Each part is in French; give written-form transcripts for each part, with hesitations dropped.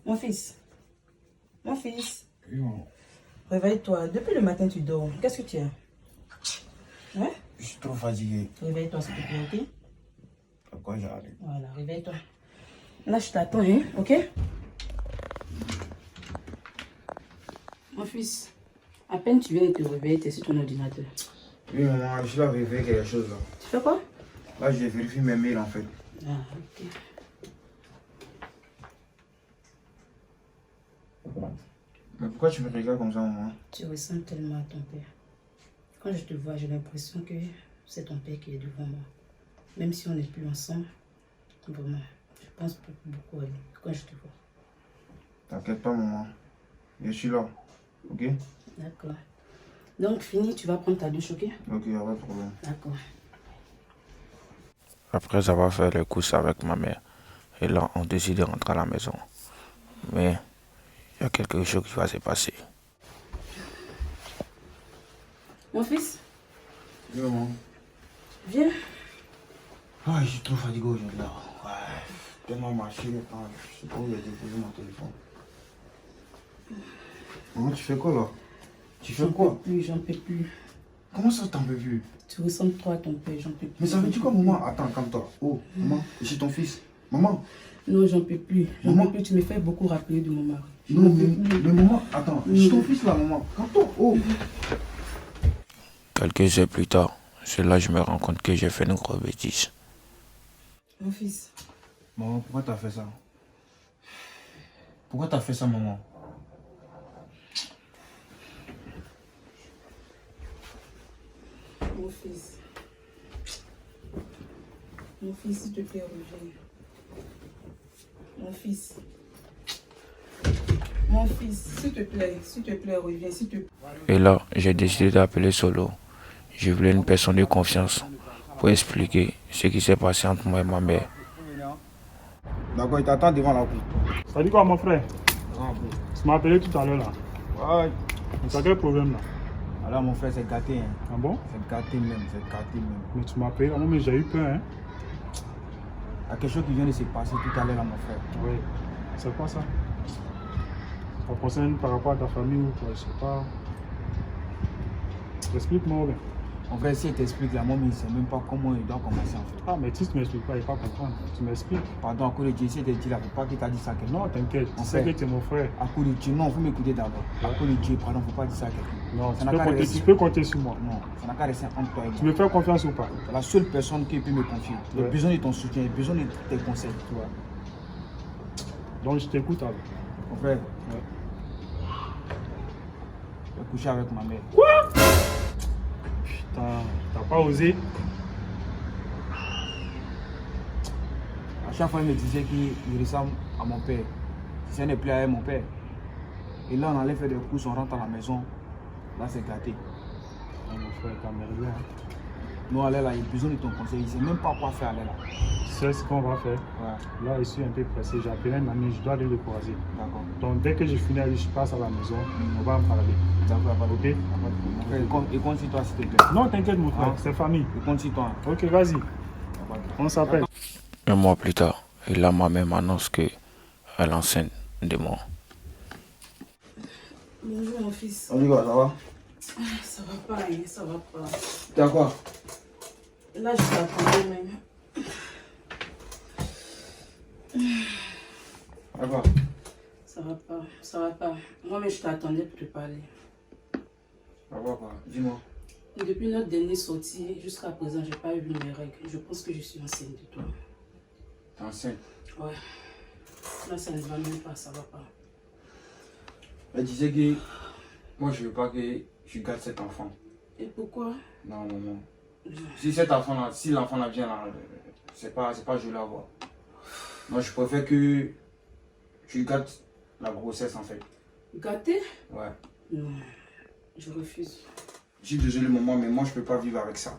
Mon fils. Mon fils. Oui, maman. Réveille-toi. Depuis le matin, tu dors. Qu'est-ce que tu as? Hein? Je suis trop fatigué. Réveille-toi, s'il te plaît, ok? Pourquoi j'arrive? Voilà, réveille-toi. Là, je t'attends, hein? Ok? Mon fils, à peine tu viens de te réveiller, tu es sur ton ordinateur. Oui, maman, je suis là pour vérifier quelque chose là. Tu fais quoi? Là, je vérifie mes mails en fait. Ah, ok. Mais pourquoi tu me regardes comme ça, maman? Tu ressembles tellement à ton père. Quand je te vois, j'ai l'impression que c'est ton père qui est devant moi. Même si on n'est plus ensemble, vraiment, je pense beaucoup à lui quand je te vois. T'inquiète pas, maman. Je suis là. Ok? D'accord. Donc, fini, tu vas prendre ta douche, ok? Ok, y'a pas de problème. D'accord. Après avoir fait les courses avec ma mère, et là, on décide de rentrer à la maison. Mais il y a quelque chose qui va se passer. Mon fils, Oui, maman. viens. Ah, je suis trop fatigué aujourd'hui là. Ouais. Tellement marché le temps. Je sais pas où j'ai déposé mon téléphone. Maman, tu fais quoi là? Tu fais quoi? J'en peux plus. Comment ça t'en peux plus? Tu ressembles trop à ton père, j'en peux plus. Mais ça veut dire quoi, maman? Attends, calme-toi. Oh, maman, je suis ton fils. Maman. Non, j'en peux plus. J'en Maman. peux plus. Tu me fais beaucoup rappeler de mon mari. Non, mais maman, attends, je suis ton fils là, maman. Calme-toi. Oh. Quelques heures plus tard, c'est là que je me rends compte que j'ai fait une grosse bêtise. Mon fils, Maman, pourquoi t'as fait ça? Pourquoi t'as fait ça, maman? mon fils. Mon fils, s'il te plaît, reviens. Mon fils. Mon fils, s'il te plaît, reviens, s'il te plaît. Et là, j'ai décidé d'appeler Solo. Je voulais une personne de confiance pour expliquer ce qui s'est passé entre moi et ma mère. D'accord, il t'attend devant la pluie. Ça dit quoi, mon frère? Tu m'as appelé tout à l'heure là. Ouais. Mais t'as quel problème là? Alors, mon frère, c'est gâté. Hein. Ah bon? C'est gâté même, c'est gâté même. Mais tu m'as appelé, moi mais j'ai eu peur hein. Il y a quelque chose qui vient de se passer tout à l'heure, là, mon frère. Oui. C'est quoi ça? Ça concerne par rapport à ta famille ou quoi? Je sais pas. Explique-moi bien. Mon frère, si il t'explique, là, moi, il ne sait même pas comment il doit commencer, en fait. Ah mais si tu m'expliques pas, il va pas comprendre. Tu m'expliques. Pardon, à cause de Dieu, si il te dit là, faut pas qu'il t'a dit ça à quelqu'un. Non, t'inquiète, tu Mon sais frère. que tu es mon frère. À cause de Dieu, non, faut m'écouter d'abord. À cause de Dieu, pardon, faut pas dire ça à quelqu'un. Non, Ça n'a qu'à rester- tu peux compter sur moi. Non, ça n'a qu'à rester entre toi et Tu moi. me fais confiance ou pas? C'est la seule personne qui peut me confier. J'ai Ouais. besoin de ton soutien, j'ai besoin de tes conseils, tu vois. Donc je t'écoute alors. Mon frère, Ouais. je vais coucher avec ma mère. Putain, t'as pas osé? À chaque fois, il me disait qu'il ressemble à mon père. Si ce n'est plus avec mon père. Et là, on allait faire des courses, on rentre à la maison. Là, c'est gâté. Ah, mon frère, t'as merdé hein. Nous, allez là, il a besoin de ton conseil. Il ne sait même pas quoi faire, aller là. Tu sais ce qu'on va faire? Ouais, Là, je suis un peu pressé. J'ai appelé un ami, je dois aller le croiser. d'accord. Donc, dès que je finis, je passe à la maison, on va en parler. D'accord, pas de Ok? Mon frère, il compte sur toi, s'il te plaît. Non, t'inquiète, mon frère, Ah. c'est famille. Il compte sur toi. Ok, vas-y, D'accord. on s'appelle. Un mois plus tard, et là, ma mère m'annonce qu'elle est enceinte de moi. Bonjour, mon fils. On dit quoi, ça va? Ça va pas, hein, ça va pas. T'es à quoi? Là, je t'attendais même. À quoi? Ça va pas, ça va pas. Moi, mais je t'attendais pour te parler. À quoi, dis-moi. Depuis notre dernière sortie, jusqu'à présent, j'ai pas eu mes règles. Je pense que je suis enceinte de toi. T'es enceinte? Ouais. Là, ça ne va même pas, ça va pas. Elle disait que moi, je veux pas que tu gardes cet enfant. Et pourquoi? Non, non, non. Si cet enfant-là, si l'enfant-là vient là, c'est pas joli à voir. Moi, je préfère que tu gardes la grossesse, en fait. Gâté? Ouais. Non, je refuse. Je suis désolé, maman, mais moi, je peux pas vivre avec ça.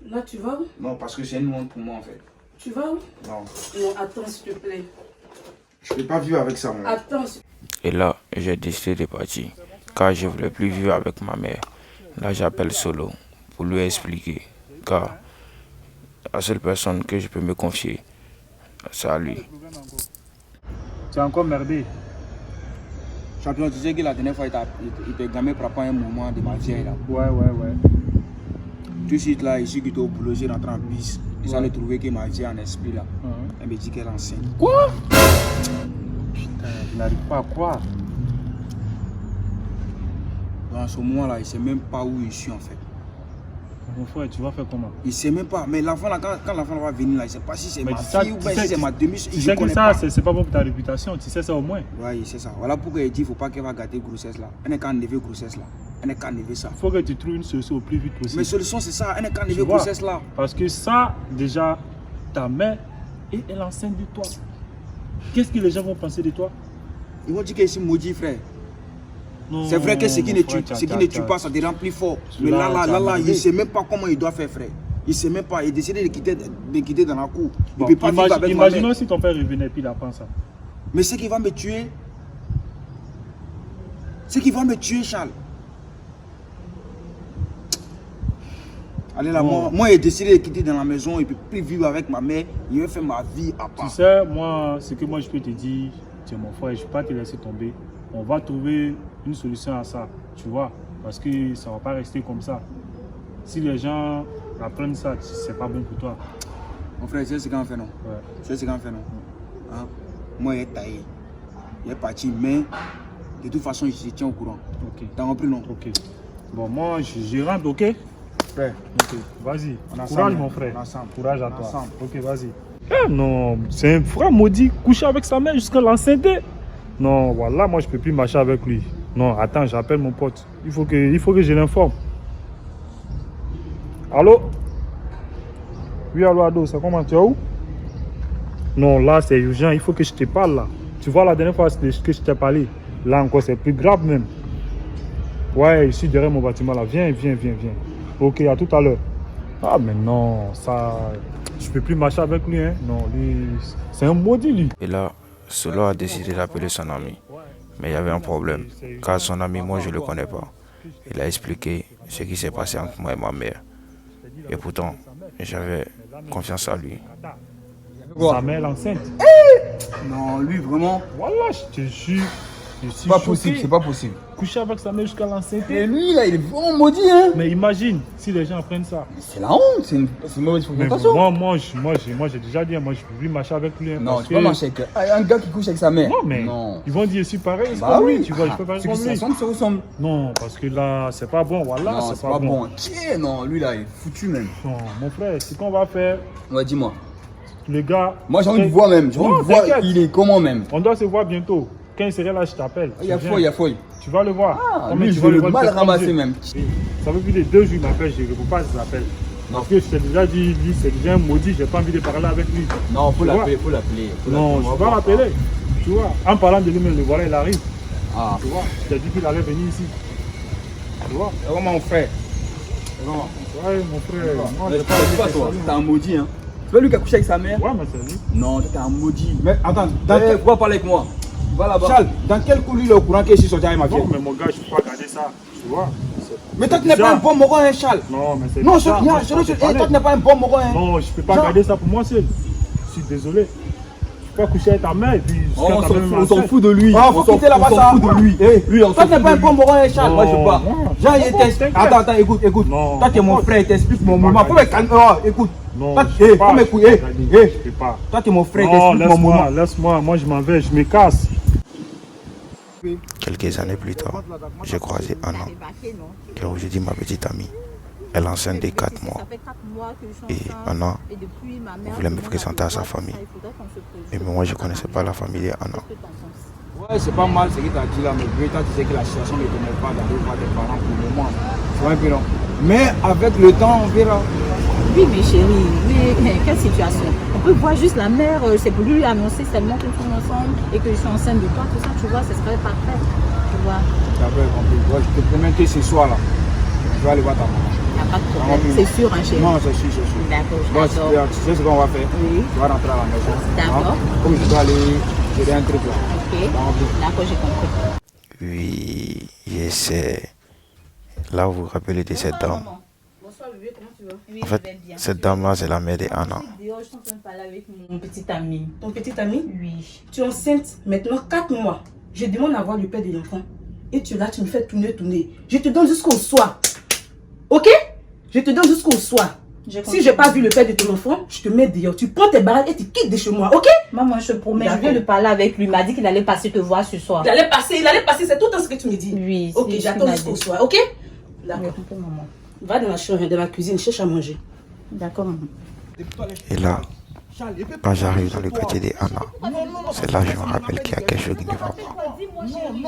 Là, tu vas où? Non, parce que c'est une honte pour moi, en fait. Tu vas où? Non. Non, attends, s'il te plaît. Je peux pas vivre avec ça, maman. Attends. Et là, j'ai décidé de partir, car je ne voulais plus vivre avec ma mère. Là, j'appelle Solo pour lui expliquer, car la seule personne que je peux me confier c'est à lui. Tu as encore merdé. Champion, tu sais que la dernière fois, il t'a gamé par rapport à un moment de ma vieille là. Ouais. Tout de suite là, ici, qui était au boulot, j'ai rentré en bus. Ils allaient trouver que ma vieille en esprit là. Elle me dit qu'elle est enceinte. Quoi? Putain, je n'arrive pas à croire. Dans ce moment là, il ne sait même pas où je suis en fait. Mon frère, tu vas faire comment? Il ne sait même pas. Mais l'enfant là, quand l'enfant va venir là, il ne sait pas si c'est ma ça, fille ou bien si c'est ma demi-soeur. Tu sais que ça, c'est pas bon pour ta réputation. Tu sais ça au moins. Oui, c'est ça. Voilà pourquoi il dit qu'il ne faut pas qu'elle va gâter grossesse là. Elle n'est qu'à enlever grossesse là. Elle n'est qu'à enlever ça. Il faut que tu trouves une solution au plus vite possible. Mais solution c'est ça. Elle n'est qu'à Tu enlever vois, grossesse là. Parce que ça, déjà, ta mère, et elle est enceinte de toi. Qu'est-ce que les gens vont penser de toi? Ils vont dire qu'elle est maudit, frère. C'est vrai que ce qui ne tue pas, ça te rend plus fort. Mais là, il ne sait même pas comment il doit faire, frère. Il ne sait même pas. Il décide de quitter dans la cour. Il ne peut pas vivre avec ma mère. Imaginons si ton père revenait et puis il apprend ça. Mais c'est qu'il va me tuer. C'est qu'il va me tuer, Charles. Allez là, moi, il a décidé de quitter dans la maison. Il ne peut plus vivre avec ma mère. Il veut faire ma vie à part. Tu sais, moi, ce que moi je peux te dire, tu es mon frère, je ne vais pas te laisser tomber. On va trouver une solution à ça, tu vois, parce que ça ne va pas rester comme ça. Si les gens apprennent ça, c'est pas bon pour toi. Mon frère, tu sais ce qu'on fait, non? Ouais. Tu sais ce qu'on fait, non? Hein? Moi, il est taillé. Il est parti, mais de toute façon, je te tiens au courant. Ok. T'as compris, non? Ok. Bon, moi, je rentre, ok? Frère. Ok, vas-y. Courage, ensemble, mon frère. ensemble. Courage à On toi. ensemble. Ok, vas-y. Eh non, c'est un frère maudit, couché avec sa mère jusqu'à l'enceinte. Non, voilà, moi je peux plus marcher avec lui. Non, attends, j'appelle mon pote. Il faut que je l'informe. Allô? Oui, allô, Ado, ça comment? Tu es où? Non, là c'est urgent, il faut que je te parle là. Tu vois, la dernière fois que je t'ai parlé, là encore c'est plus grave même. Ouais, je suis derrière mon bâtiment là. Viens. Ok, à tout à l'heure. Ah, mais non, ça. Je peux plus marcher avec lui, hein. Non, lui, c'est un maudit, lui. Et là, Solo a décidé d'appeler son ami. Mais il y avait un problème, car son ami, moi, je ne le connais pas. Il a expliqué ce qui s'est passé entre moi et ma mère. Et pourtant, j'avais confiance en lui. Sa mère l'enceinte. Non, lui, vraiment. Voilà, je te jure. C'est pas possible, c'est pas possible. Coucher avec sa mère jusqu'à l'enceinte. Et lui, là, il est vraiment maudit, hein. Mais imagine, si les gens apprennent ça. C'est la honte, c'est une mauvaise Mais fréquentation. moi, j'ai déjà dit, moi, je peux plus marcher avec lui. Hein, Non, parce tu peux que- marcher avec un gars qui couche avec sa mère. Non, mais Non. ils vont dire, si pareil, c'est Bah comme oui, lui, tu vois, je peux pas c'est comme que ça lui. ressemble, ça ressemble. Non, parce que là, c'est pas bon, voilà, Non, c'est pas bon. Tiens, non, lui, là, il est foutu, même. Non, mon frère, ce qu'on va faire, Ouais, dis-moi. les gars. Moi, j'ai envie de voir même. J'ai envie Non, de voir, t'inquiète. il est comment même. On doit se voir bientôt. Quand il serait là, je t'appelle. Il y a Tu fouille, il y viens. a fouille. Tu vas le voir. Ah, Combien lui, tu je vas vais le voir mal faire comme ramasser Dieu. même. Ça fait plus de 2 jours qu'il m'appelle, je ne réponds pas à ses appels. Parce que je t'ai déjà dit, lui, c'est déjà un maudit, j'ai pas envie de parler avec lui. Non, faut Tu vois? l'appeler, faut l'appeler. Non, je vais l'appeler. Tu vois, en parlant de lui-même, le voilà, il arrive. Ah, Tu vois, je t'ai dit qu'il allait venir ici. Tu vois? c'est vraiment mon frère. C'est vraiment. Ouais, mon frère. Moi, Mais j'ai c'est pas toi, dit t'es un maudit, hein. C'est pas lui qui a couché avec sa mère? Ouais, mais c'est lui. Non, toi, t'es un maudit. Mais attends, Faut pas parler avec moi. Va là-bas. Charles, dans quel coup lui il est au courant qu'il est sur sorti avec ma fille? Non, mais mon gars, je peux pas garder ça. Tu vois? Mais toi tu n'es pas un bon moron, hein, Charles. Non, mais c'est Non, bizarre, moi, je peux te parler. toi tu n'es pas un bon moron, hein. Non, je peux pas Jean. garder ça pour moi seul. Je suis désolé. Je peux pas coucher avec ta mère et puis On jusqu'à ta mère s'en fout de lui. Ah, faut quitter là-bas ça. On s'en fout de lui. Eh, Lui, on toi s'en tu n'es fout pas un de bon lui. moron, hein, Charles. Moi, je veux pas. Jean, il t'explique. Attends, écoute. Non. Toi tu es mon frère, il t'explique mon peux pas moment. Faut me calmer. Oh, écoute. Non, Toi, je peux faut pas, je m'écouter. peux pas garder, je peux pas. Toi tu es mon frère, il Non, t'explique mon moment. laisse-moi, moi je m'en vais, je me casse. Quelques années plus tard, j'ai croisé Anna, qui a aujourd'hui ma petite amie. Elle est enceinte de 4 mois. Et Anna voulait me présenter à sa famille. Et moi, je ne connaissais pas la famille d'Anna. Ouais, c'est pas mal ce que tu as dit là, mais toi, tu sais que la situation ne connaît pas d'aller voir tes parents pour le moment. Tu vois un peu non? Mais avec le temps, on verra. Oui, mais chérie, mais quelle situation? On peut voir juste la mère, c'est pour lui annoncer seulement qu'ils sont ensemble et que je suis enceinte de toi, tout ça, tu vois, ce serait parfait. Tu vois, D'accord, compris. Ouais, je te promets que ce soir là, je vais aller voir ta maman. il n'y a pas de problème. C'est sûr, hein, chérie? Non, c'est sûr, c'est sûr. D'accord, Bon, j'adore. tu sais ce qu'on va faire? Oui. Tu vas rentrer à la maison. D'accord. Hein? Comme je dois aller gérer un truc là. Ok, d'accord, j'ai compris. Oui, j'essaie. Là, vous vous rappelez de cette dame. Bonsoir bébé, comment tu En fait, cette dame-là, c'est la mère d'Anna. Je suis en train de parler avec mon petit ami. Ton petit ami? Oui. Tu es enceinte maintenant 4 mois. Je demande à voir le père de l'enfant. Et tu es là, tu me fais tourner. Je te donne jusqu'au soir. Ok? Je te donne jusqu'au soir. Si je n'ai pas vu le père de ton enfant, je te mets dehors. Tu prends tes bagages et tu quittes de chez moi, ok? Maman, je te promets, je viens de parler avec lui. Il m'a dit qu'il allait passer te voir ce soir. Il allait passer, c'est tout ce que tu me dis. Oui. Ok, j'attends jusqu'au soir, ok? D'accord, maman. Va dans la chambre, dans la cuisine, cherche à manger. D'accord, maman. Et là, quand j'arrive dans le quartier d'Anna, c'est là que je me rappelle qu'il y a quelque chose qui ne va pas.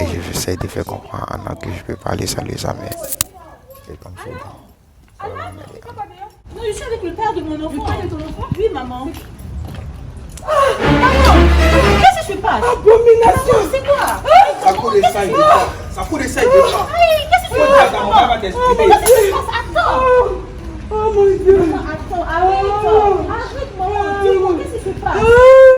Et j'essaie de faire comprendre à Anna que je ne peux pas aller saluer sa mère. Et comme ça, Non, je suis avec le père de mon enfant. Le père de ton enfant? Oui, maman. Maman, qu'est-ce qui se passe? Abomination! Maman, c'est quoi? Ça court des sailles de pas. Ça court des sailles de pas. Qu'est-ce qui se passe? Mon père va t'expliquer. Qu'est-ce qui se passe? Attends. Oh mon Dieu! Attends, arrête, maman. Dis-moi,